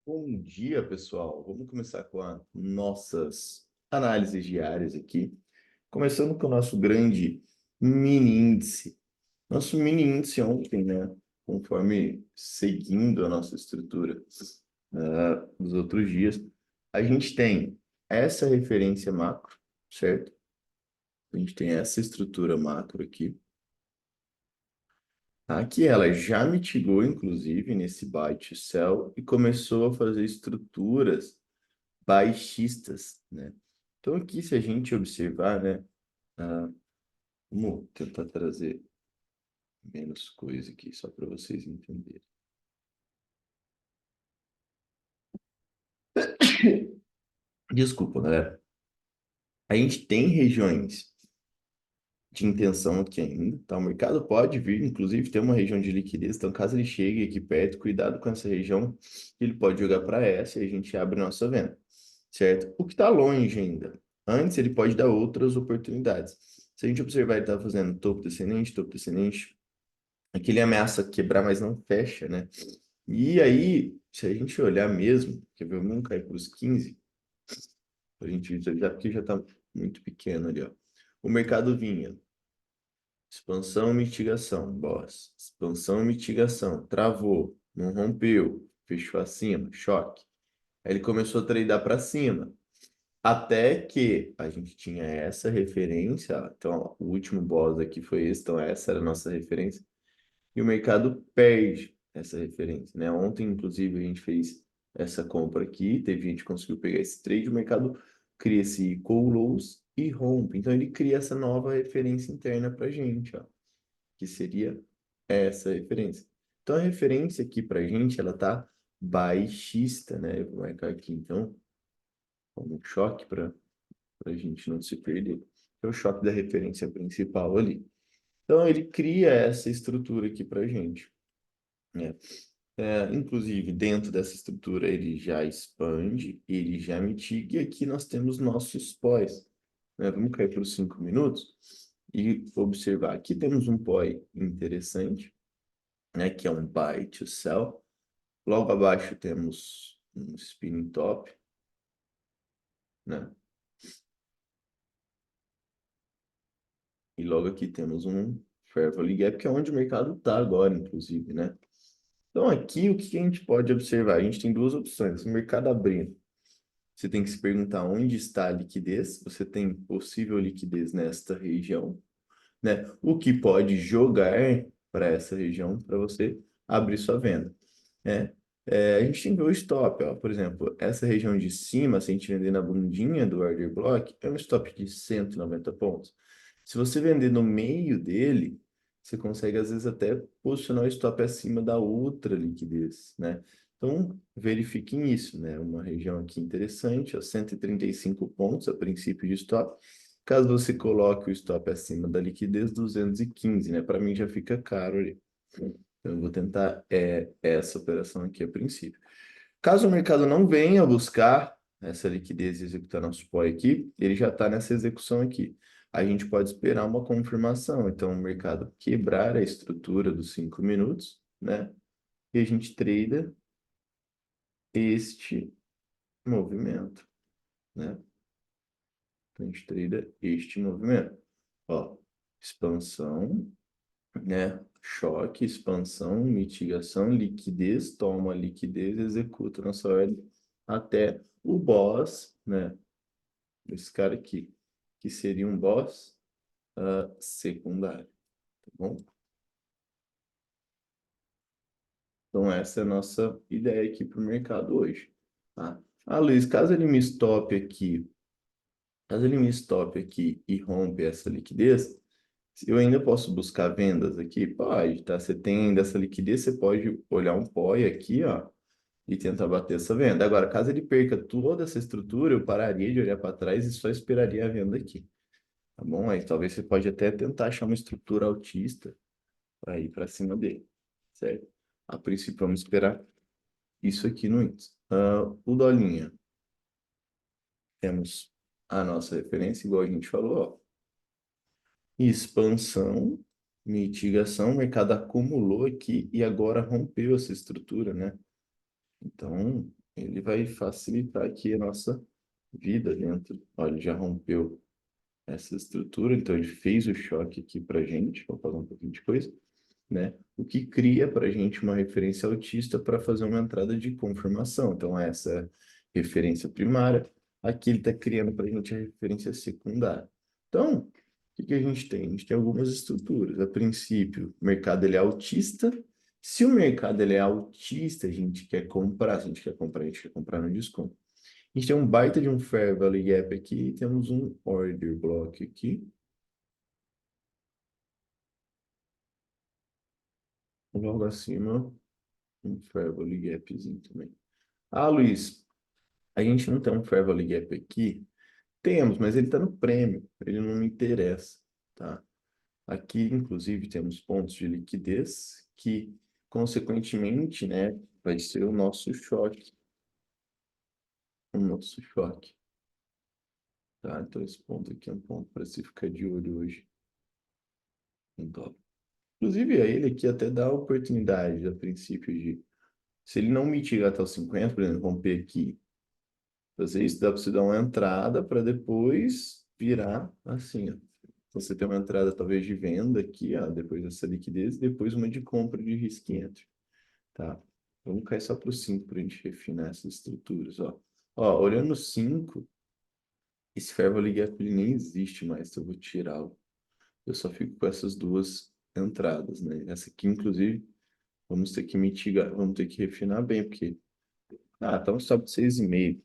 Bom dia, pessoal. Vamos começar com as nossas análises diárias aqui. Começando com o nosso grande mini índice. Nosso mini índice ontem, né? Conforme seguindo a nossa estrutura dos outros dias, a gente tem essa referência macro, certo? A gente tem essa estrutura macro aqui. Aqui ela já mitigou, inclusive, nesse buy to sell e começou a fazer estruturas baixistas, né? Então aqui, se a gente observar, né, ah, vamos tentar trazer menos coisa aqui, só para vocês entenderem. Desculpa, galera. A gente tem regiões de intenção aqui ainda, tá? O mercado pode vir, inclusive, ter uma região de liquidez, então caso ele chegue aqui perto, cuidado com essa região, ele pode jogar para essa e a gente abre nossa venda, certo? O que está longe ainda, antes ele pode dar outras oportunidades. Se a gente observar, ele está fazendo topo descendente, aqui ele ameaça quebrar, mas não fecha, né? E aí, se a gente olhar mesmo, quer ver, vamos cair para os 15, a gente já, porque já está muito pequeno ali, ó. O mercado vinha. Expansão, mitigação, boss. Expansão, mitigação. Travou, não rompeu, fechou acima, choque. Aí ele começou a tradear para cima. Até que a gente tinha essa referência. Então, ó, o último boss aqui foi esse. Então, essa era a nossa referência. E o mercado perde essa referência, né? Ontem, inclusive, a gente fez essa compra aqui. Teve gente que conseguiu pegar esse trade. O mercado cria esse equal lows e rompe. Então, ele cria essa nova referência interna para a gente, ó, que seria essa referência. Então, a referência aqui para a gente, ela tá baixista, né? Eu vou marcar aqui, então, como choque para a gente não se perder. É o choque da referência principal ali. Então, ele cria essa estrutura aqui para a gente, né? Inclusive, dentro dessa estrutura, ele já expande, ele já mitiga, e aqui nós temos nossos pós, né? Vamos cair para os 5 minutos e observar. Aqui temos um pós interessante, né, que é um buy to sell. Logo abaixo temos um spinning top, né? E logo aqui temos um fair value gap, que é onde o mercado está agora, inclusive, né? Então aqui o que a gente pode observar? A gente tem duas opções. O mercado abrindo, você tem que se perguntar onde está a liquidez. Você tem possível liquidez nesta região, né? O que pode jogar para essa região para você abrir sua venda, né? A gente tem que ver o stop, ó. Por exemplo, essa região de cima, se a gente vender na bundinha do order block, é um stop de 190 pontos. Se você vender no meio dele, você consegue às vezes até posicionar o stop acima da outra liquidez, né? Então, verifiquem isso, né? Uma região aqui interessante, ó, 135 pontos a princípio de stop. Caso você coloque o stop acima da liquidez, 215, né? Para mim já fica caro ali. Então, eu vou tentar essa operação aqui a princípio. Caso o mercado não venha buscar essa liquidez e executar nosso POI aqui, ele já está nessa execução aqui. A gente pode esperar uma confirmação. Então, o mercado quebrar a estrutura dos 5 minutos, né? E a gente trada este movimento, né? Então, a gente trada este movimento. Ó, expansão, né? Choque, expansão, mitigação, liquidez, toma liquidez, executa nossa ordem até o boss, né? Esse cara aqui, que seria um boss secundário, tá bom? Então essa é a nossa ideia aqui para o mercado hoje, tá? Ah, Luiz, caso ele me stop aqui e rompe essa liquidez, eu ainda posso buscar vendas aqui? Pode, tá? Você tem ainda essa liquidez, você pode olhar um POI aqui, ó, e tentar bater essa venda. Agora, caso ele perca toda essa estrutura, eu pararia de olhar para trás e só esperaria a venda aqui, tá bom? Aí talvez você pode até tentar achar uma estrutura altista para ir para cima dele, certo? A princípio, vamos esperar isso aqui no índice. O Dolinha, temos a nossa referência, igual a gente falou, ó, expansão, mitigação, o mercado acumulou aqui e agora rompeu essa estrutura, né? Então, ele vai facilitar aqui a nossa vida dentro. Olha, ele já rompeu essa estrutura, então ele fez o choque aqui para gente. Vou falar um pouquinho de coisa, né? O que cria para a gente uma referência autista para fazer uma entrada de confirmação. Então, essa é a referência primária. Aqui ele está criando para a gente a referência secundária. Então, o que que a gente tem? A gente tem algumas estruturas. A princípio, o mercado ele é autista. Se o mercado ele é autista, a gente quer comprar. Se a gente quer comprar, a gente quer comprar no desconto. A gente tem um baita de um Fair Value Gap aqui, e temos um Order Block aqui, logo acima, um Fair Value Gapzinho também. Ah, Luiz, a gente não tem um Fair Value Gap aqui? Temos, mas ele está no prêmio, ele não me interessa, tá? Aqui, inclusive, temos pontos de liquidez que, consequentemente, né, vai ser o nosso choque, tá? Então, esse ponto aqui é um ponto para se ficar de olho hoje em dólar. Inclusive, a ele aqui até dá a oportunidade, a princípio, de, se ele não mitigar até os 50, por exemplo, romper aqui, fazer isso, dá para você dar uma entrada para depois virar assim, ó. Então, você tem uma entrada talvez de venda aqui, ó, depois dessa liquidez, e depois uma de compra de risk entry, tá? Vamos cair só para o 5 para a gente refinar essas estruturas, ó. Ó, olhando o 5, esse Fair Value Gap ele nem existe mais, então eu vou tirá-lo. Eu só fico com essas duas entradas, né? Essa aqui, inclusive, vamos ter que mitigar, vamos ter que refinar bem, porque... Ah, então sobe 6,5.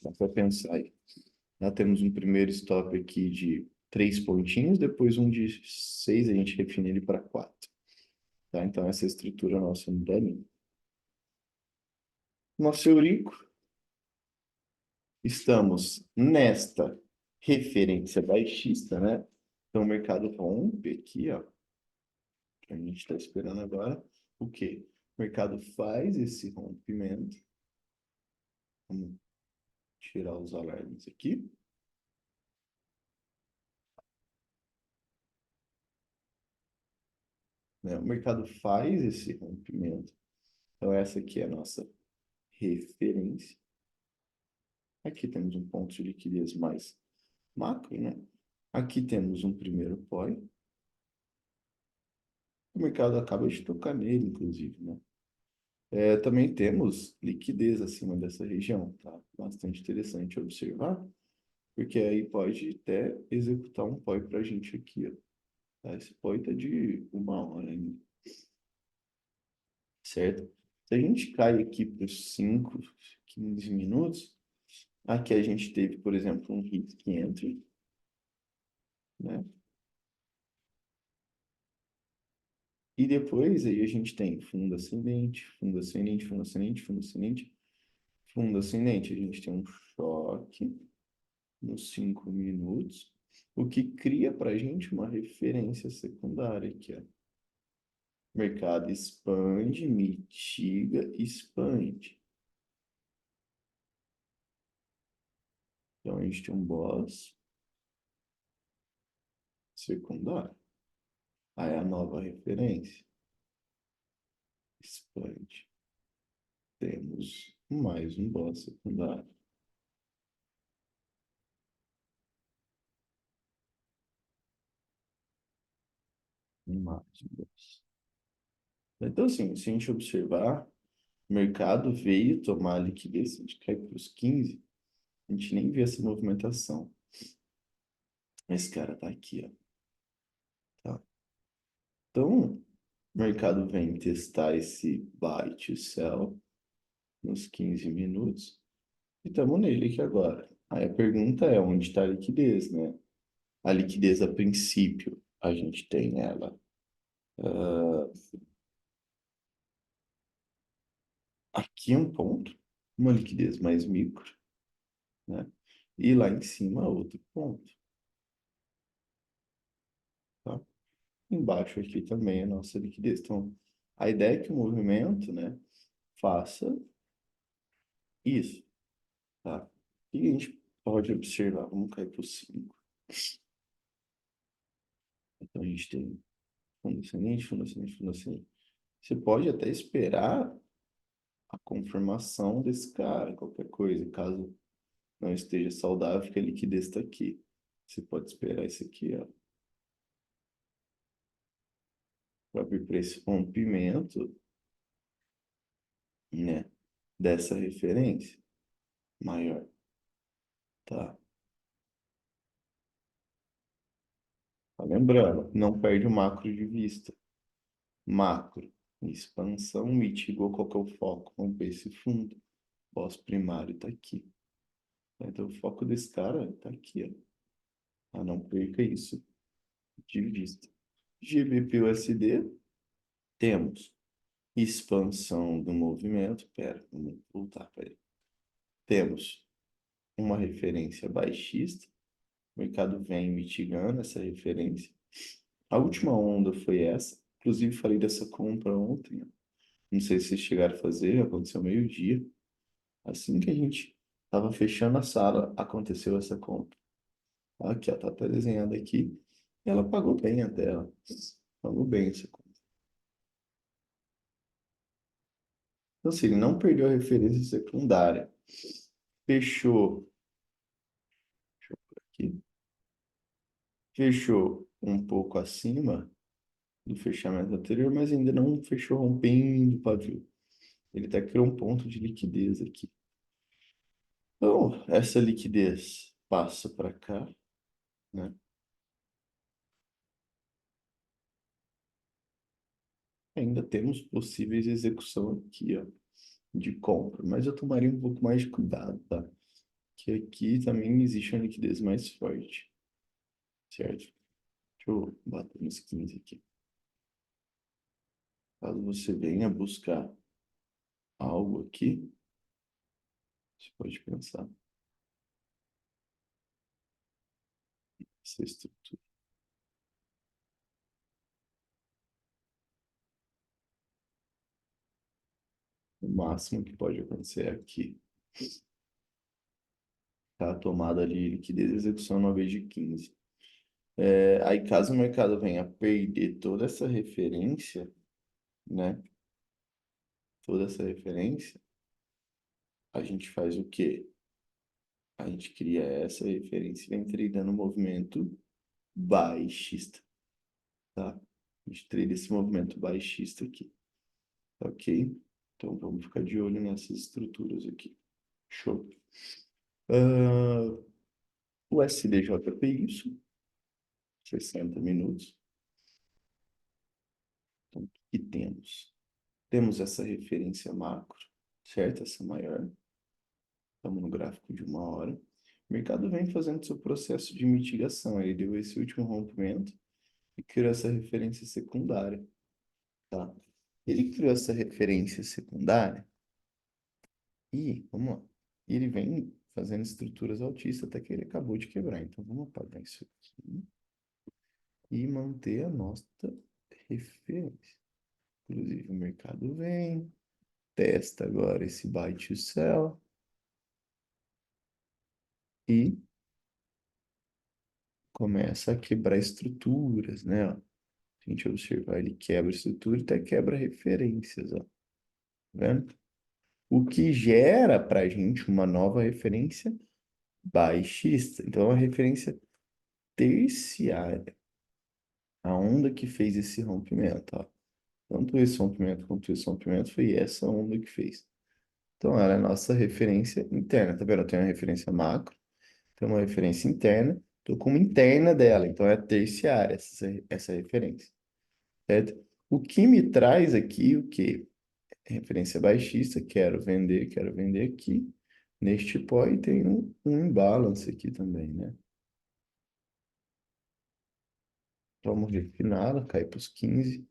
Dá para pensar aí. Já temos um primeiro stop aqui de 3 pontinhos, depois um de 6, a gente refina ele para 4. Tá? Então, essa é a estrutura nossa no Delin. Nosso Eurico, estamos nesta referência baixista, né? Então, o mercado rompe aqui, ó. A gente está esperando agora o quê? O mercado faz esse rompimento. Vamos tirar os alarmes aqui. Né? O mercado faz esse rompimento. Então, essa aqui é a nossa referência. Aqui temos um ponto de liquidez mais macro, né? Aqui temos um primeiro POI. O mercado acaba de tocar nele, inclusive, né? Também temos liquidez acima dessa região, tá? Bastante interessante observar, porque aí pode até executar um POI para a gente aqui, ó. Tá? Esse POI está de 1 hora ainda, certo? Se a gente cai aqui para os 5, 15 minutos, aqui a gente teve, por exemplo, um risk entry, né? E depois aí a gente tem fundo ascendente, fundo ascendente, fundo ascendente, fundo ascendente, fundo ascendente. A gente tem um choque nos 5 minutos, o que cria para a gente uma referência secundária aqui, ó. Mercado expande, mitiga, expande. Então a gente tem um boss secundário. Aí a nova referência expande. Temos mais um boss secundário. Mais um boss. Então, assim, se a gente observar, o mercado veio tomar a liquidez, a gente cai para os 15, a gente nem vê essa movimentação. Esse cara tá aqui, ó. Tá? Então, o mercado vem testar esse buy to sell nos 15 minutos e estamos nele aqui agora. Aí a pergunta é, onde está a liquidez, né? A liquidez, a princípio, a gente tem ela aqui um ponto, uma liquidez mais micro, né? E lá em cima outro ponto, tá? Embaixo aqui também a nossa liquidez. Então, a ideia é que o movimento, né, faça isso, tá? E a gente pode observar, vamos cair para o 5. Então, a gente tem fundo ascendente, fundo ascendente, fundo ascendente. Você pode até esperar a conformação desse cara, qualquer coisa. Caso não esteja saudável, que a liquidez está aqui. Você pode esperar isso aqui, ó. Vai vir para esse rompimento, né? Dessa referência maior, tá? Tá lembrando, não perde o macro de vista. Macro, expansão, mitigou qual que é o foco? Vamos ver esse fundo. Pós-primário tá aqui. Então, o foco desse cara tá aqui, ó. Ah, não perca isso de vista. GBP-USD, temos expansão do movimento. Pera, vamos voltar para ele. Temos uma referência baixista. O mercado vem mitigando essa referência. A última onda foi essa. Inclusive, falei dessa compra ontem, ó. Não sei se vocês chegaram a fazer, aconteceu meio-dia. Assim que a gente estava fechando a sala, aconteceu essa compra. Aqui, ó, tá até desenhada aqui. E ela pagou bem até, ó. Pagou bem essa compra. Então, assim, ele não perdeu a referência secundária. Fechou, deixa eu por aqui, fechou um pouco acima do fechamento anterior, mas ainda não fechou rompendo o pavio. Ele até criou um ponto de liquidez aqui. Então, essa liquidez passa para cá, né? Ainda temos possíveis execução aqui, ó, de compra, mas eu tomaria um pouco mais de cuidado, tá? Que aqui também existe uma liquidez mais forte, certo? Deixa eu bater nos 15 aqui. Caso você venha buscar algo aqui, você pode pensar essa estrutura. O máximo que pode acontecer aqui, tá? A tomada ali, liquidez e execução uma vez de 15. Aí, caso o mercado venha a perder toda essa referência, né? Toda essa referência, a gente faz o quê? A gente cria essa referência e vem tradando um movimento baixista, tá? A gente trade esse movimento baixista aqui, ok? Então, vamos ficar de olho nessas estruturas aqui. Show. Ah, o SDJP, isso, 60 minutos. Então, o que temos? Temos essa referência macro, certo? Essa maior. Estamos no gráfico de 1 hora. O mercado vem fazendo seu processo de mitigação. Ele deu esse último rompimento e criou essa referência secundária, tá? Ele criou essa referência secundária e, vamos lá, ele vem fazendo estruturas altistas até que ele acabou de quebrar. Então, vamos apagar isso aqui e manter a nossa referência. Inclusive, o mercado vem, testa agora esse buy to sell e começa a quebrar estruturas, né? Ó. Se a gente observar, ele quebra estrutura e até quebra referências, ó. Tá vendo? O que gera para a gente uma nova referência baixista. Então, é uma referência terciária. A onda que fez esse rompimento, ó. Tanto esse rompimento quanto esse rompimento foi essa onda que fez. Então, ela é a nossa referência interna. Tá vendo? Eu tenho uma referência macro, tem uma referência interna, estou como interna dela. Então, é terciária essa referência. Certo? O que me traz aqui, o que? Referência baixista, quero vender aqui. Neste pó e tem um imbalance aqui também, né? Vamos refinar, cai para os 15.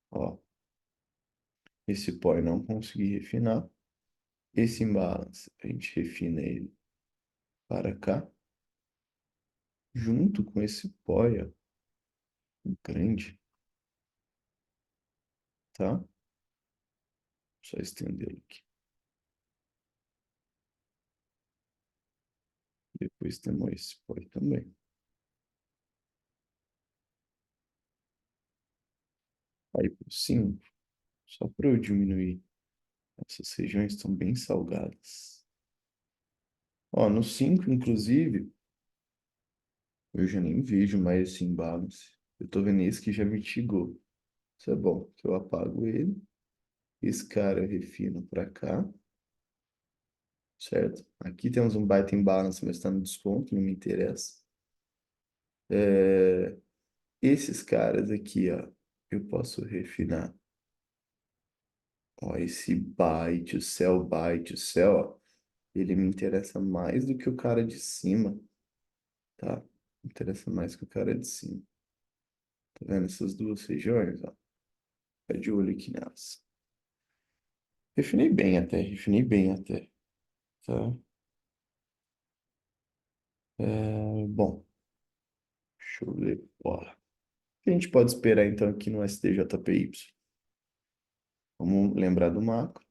Ó, esse pó eu não consegui refinar. Esse imbalance, a gente refina ele para cá, junto com esse pó, ó, grande, tá? Só estendê-lo aqui. Depois temos esse pó também. Aí por 5, só para eu diminuir Essas regiões estão bem salgadas. Ó, no 5 inclusive, eu já nem vejo mais esse imbalance. Eu tô vendo esse que já mitigou. Isso é bom, que eu apago ele. Esse cara eu refino para cá, certo? Aqui temos um baita imbalance, mas está no desconto, não me interessa. Esses caras aqui, ó, eu posso refinar. Ó, esse byte, o céu, ó, ele me interessa mais do que o cara de cima, tá? Me interessa mais que o cara de cima. Tá vendo essas duas regiões, ó? Fica de olho aqui nelas. Refinei bem até, tá? Bom, deixa eu ver. Ó, o que a gente pode esperar então aqui no STJPY? Vamos lembrar do macro.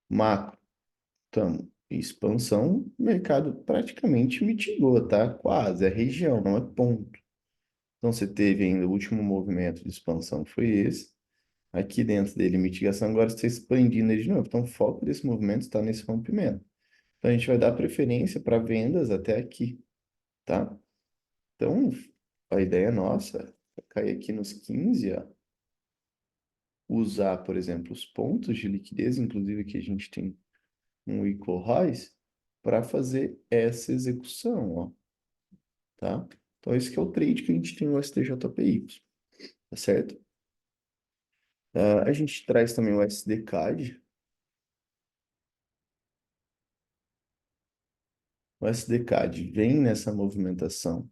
Macro, estamos em expansão, o mercado praticamente mitigou, tá? Quase, é região, não é ponto. Então você teve ainda o último movimento de expansão foi esse. Aqui dentro dele, mitigação, agora está expandindo ele de novo. Então o foco desse movimento está nesse rompimento. Então a gente vai dar preferência para vendas até aqui, tá? Então a ideia nossa é cair aqui nos 15, ó, usar, por exemplo, os pontos de liquidez, inclusive que a gente tem um equal highs, para fazer essa execução, ó, tá? Então esse que é o trade que a gente tem no STJPY, tá certo? A gente traz também o SDCAD. O SDCAD vem nessa movimentação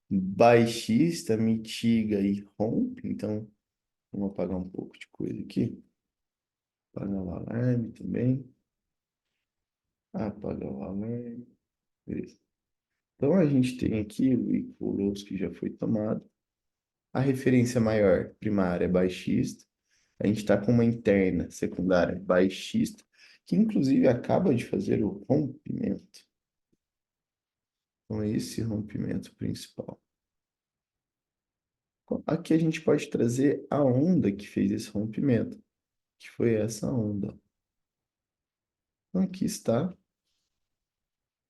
baixista, mitiga e rompe. Então, vamos apagar um pouco de coisa aqui. Apagar o alarme também. Apagar o alarme. Beleza. Então, a gente tem aqui o equal que já foi tomado. A referência maior, primária, é baixista. A gente está com uma interna, secundária, baixista, que inclusive acaba de fazer o rompimento. Então, é esse rompimento principal. Aqui a gente pode trazer a onda que fez esse rompimento, que foi essa onda. Então, aqui está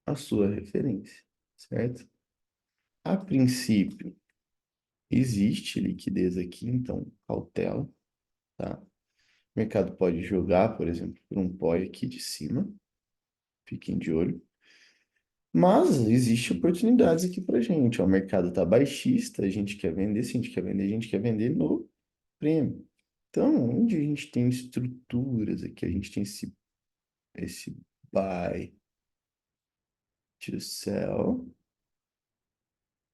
a sua referência, certo? A princípio, existe liquidez aqui, então cautela, tá? O mercado pode jogar, por exemplo, por um poi aqui de cima, fiquem de olho. Mas existe oportunidades aqui para gente. Ó, o mercado está baixista, a gente quer vender, se a gente quer vender, a gente quer vender no prêmio. Então, onde a gente tem estruturas aqui, a gente tem esse buy to sell.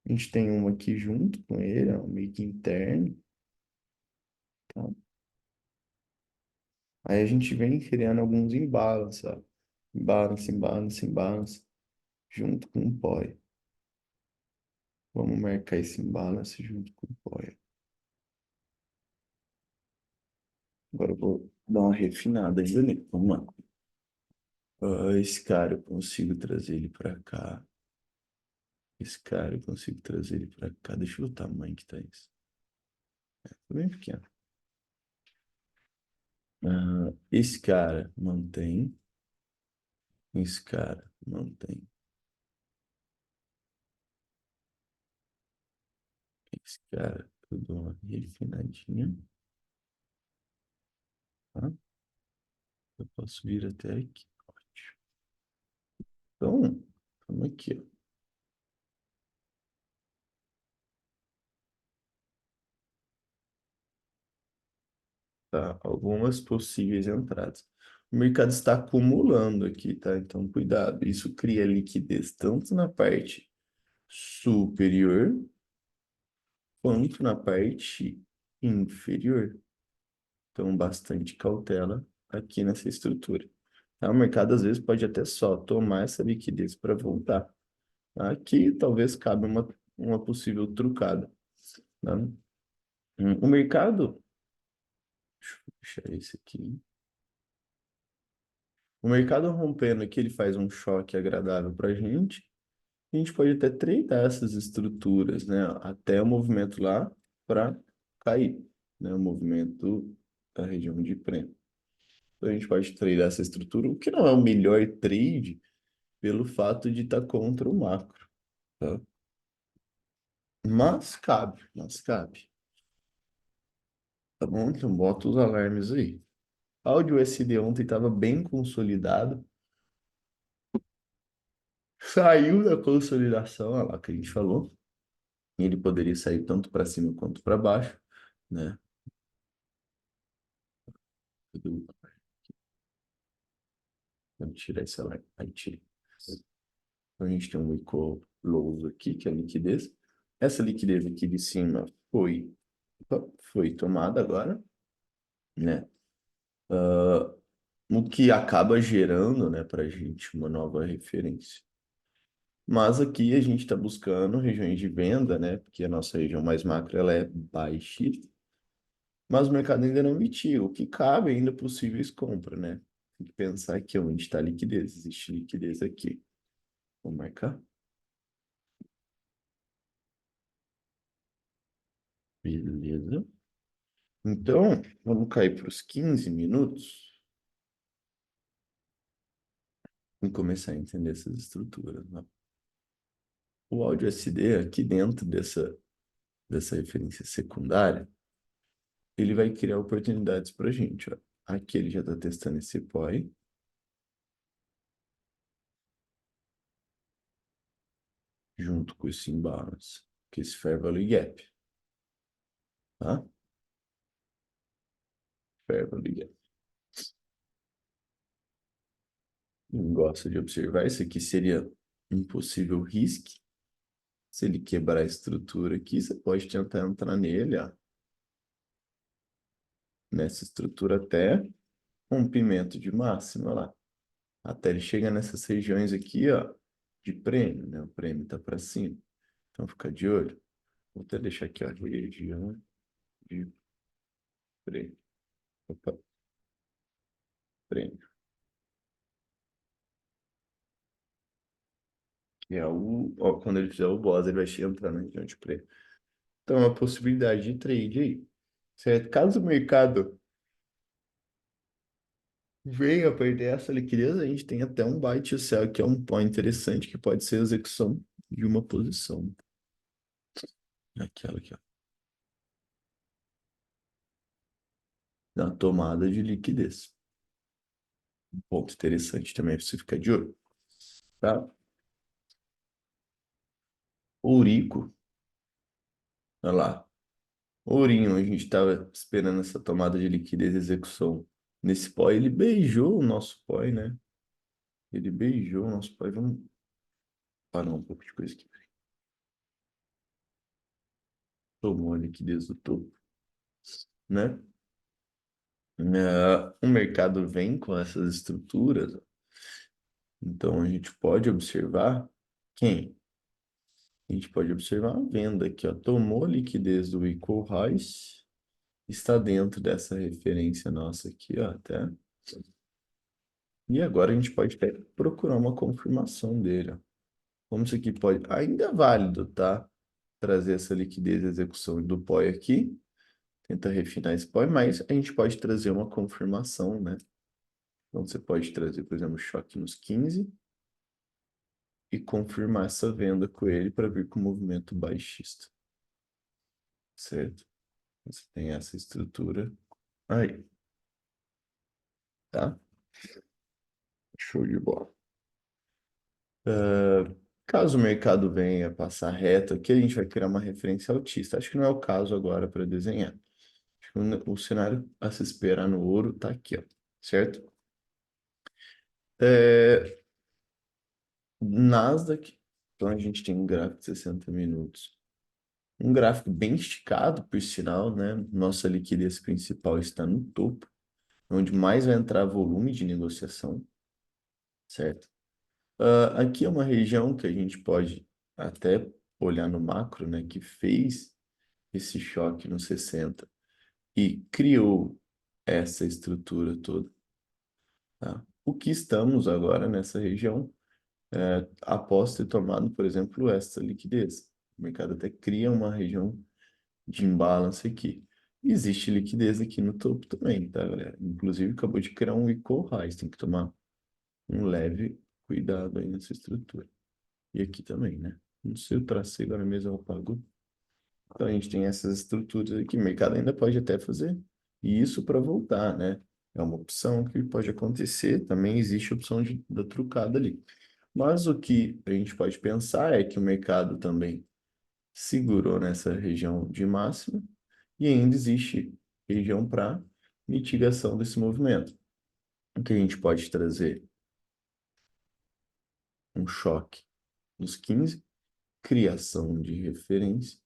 A gente tem uma aqui junto com ele, ó, meio que interno, tá? Aí a gente vem criando alguns imbalances, ó. Imbalance, junto com o POI. Vamos marcar esse imbalance junto com o POI. Agora eu vou dar uma refinada ainda nele. Vamos lá. Esse cara eu consigo trazer ele para cá. Esse cara eu consigo trazer ele para cá. Deixa eu ver o tamanho que tá isso. Tá bem pequeno. Esse cara mantém. Esse cara mantém. Esse cara, eu dou uma refinadinha, tá? Eu posso vir até aqui. Ótimo. Então, vamos aqui, ó. Tá? Algumas possíveis entradas. O mercado está acumulando aqui, tá? Então, cuidado. Isso cria liquidez tanto na parte superior quanto na parte inferior. Então, bastante cautela aqui nessa estrutura. Tá? O mercado, às vezes, pode até só tomar essa liquidez para voltar. Aqui, talvez, cabe uma possível trucada. Tá? O mercado... Deixa eu fechar esse aqui. O mercado rompendo aqui, ele faz um choque agradável para a gente. A gente pode até treinar essas estruturas, né? Até o movimento lá para cair, né? O movimento da região de prêmio. Então a gente pode tradear essa estrutura, o que não é o melhor trade pelo fato de estar contra o macro, tá? Mas cabe, tá bom? Então bota os alarmes aí. Áudio USD ontem estava bem consolidado, saiu da consolidação, olha lá que a gente falou. Ele poderia sair tanto para cima quanto para baixo, né? Vamos tirar esse alarme. Aí tira. Então, a gente tem um Equal Lows aqui, que é a liquidez. Essa liquidez aqui de cima foi tomada agora, né? O que acaba gerando, né, para a gente uma nova referência. Mas aqui a gente está buscando regiões de venda, né? Porque a nossa região mais macro ela é baixista, mas o mercado ainda não emitiu. O que cabe ainda possíveis compras, né? Tem que pensar que onde está a liquidez. Existe liquidez aqui. Vou marcar. Beleza. Então, vamos cair para os 15 minutos e começar a entender essas estruturas, né? O áudio SD aqui dentro dessa referência secundária, ele vai criar oportunidades para a gente, ó. Aqui ele já está testando esse POI, junto com esse imbalance, que é esse Fair Value Gap, tá? Fair Value Gap. Quem gosta de observar, isso aqui seria um possível risco. Se ele quebrar a estrutura aqui, você pode tentar entrar nele, ó, nessa estrutura até rompimento de máxima lá. Até ele chegar nessas regiões aqui, ó, de prêmio, né? O prêmio tá para cima. Então, fica de olho. Vou até deixar aqui, ó, região de prêmio. Opa, prêmio. Que é ó, quando ele fizer o boss, ele vai entrar na região de prêmio. Então, é uma possibilidade de trade aí. Certo? Caso o mercado venha perder essa liquidez, a gente tem até um buy to sell, que é um point interessante, que pode ser a execução de uma posição. Aquela aqui, ó. Na tomada de liquidez. Um ponto interessante também para você ficar de olho, tá? Ourico, olha lá. Ourinho, a gente estava esperando essa tomada de liquidez e execução nesse pó. Ele beijou o nosso pó, né? Ele beijou o nosso pó. Vamos parar um pouco de coisa aqui. Tomou a liquidez do topo, né? O mercado vem com essas estruturas, então a gente pode observar quem? A gente pode observar a venda aqui, ó. Tomou a liquidez do Equal Highs, está dentro dessa referência nossa aqui, ó, até. E agora a gente pode até procurar uma confirmação dele, ó. Como isso aqui pode... Ainda é válido, tá? Trazer essa liquidez e execução do POI aqui. Tenta refinar esse POI, mas a gente pode trazer uma confirmação, né? Então você pode trazer, por exemplo, choque nos 15 e confirmar essa venda com ele para vir com o movimento baixista. Certo? Você tem essa estrutura aí, tá? Show de bola. Caso o mercado venha passar reto aqui, a gente vai criar uma referência altista. Acho que não é o caso agora para desenhar. Acho que o cenário a se esperar no ouro está aqui, ó, certo? É, Nasdaq, então a gente tem um gráfico de 60 minutos. Um gráfico bem esticado, por sinal, né? Nossa liquidez principal está no topo, onde mais vai entrar volume de negociação, certo? Aqui é uma região que a gente pode até olhar no macro, né? Que fez esse choque no 60 e criou essa estrutura toda, tá? O que estamos agora nessa região, após ter tomado, por exemplo, essa liquidez. O mercado até cria uma região de imbalance aqui. Existe liquidez aqui no topo também, tá, galera? Inclusive, acabou de criar um equal highs, tem que tomar um leve cuidado aí nessa estrutura. E aqui também, né? Não sei, eu tracei agora mesmo, eu apago. Então, a gente tem essas estruturas aqui. O mercado ainda pode até fazer isso para voltar, né? É uma opção que pode acontecer. Também existe a opção da trucada ali. Mas o que a gente pode pensar é que o mercado também segurou nessa região de máxima e ainda existe região para mitigação desse movimento. O que a gente pode trazer? Um choque nos 15, criação de referência.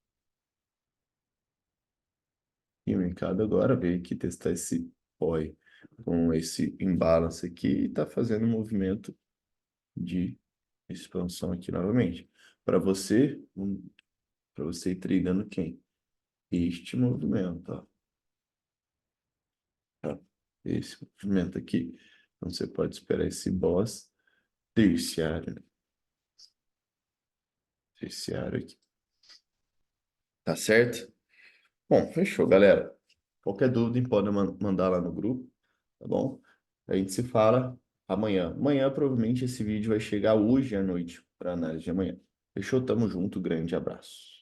E o mercado agora veio aqui testar esse POI com esse imbalance aqui e está fazendo um movimento de expansão aqui novamente. Para você ir treinando quem? Este movimento, ó. Tá? Esse movimento aqui. Então você pode esperar esse boss terciário, né? Terciário aqui. Tá certo? Bom, fechou, galera. Qualquer dúvida, pode mandar lá no grupo, tá bom? A gente se fala amanhã. Amanhã, provavelmente, esse vídeo vai chegar hoje à noite para análise de amanhã. Fechou? Tamo junto. Grande abraço.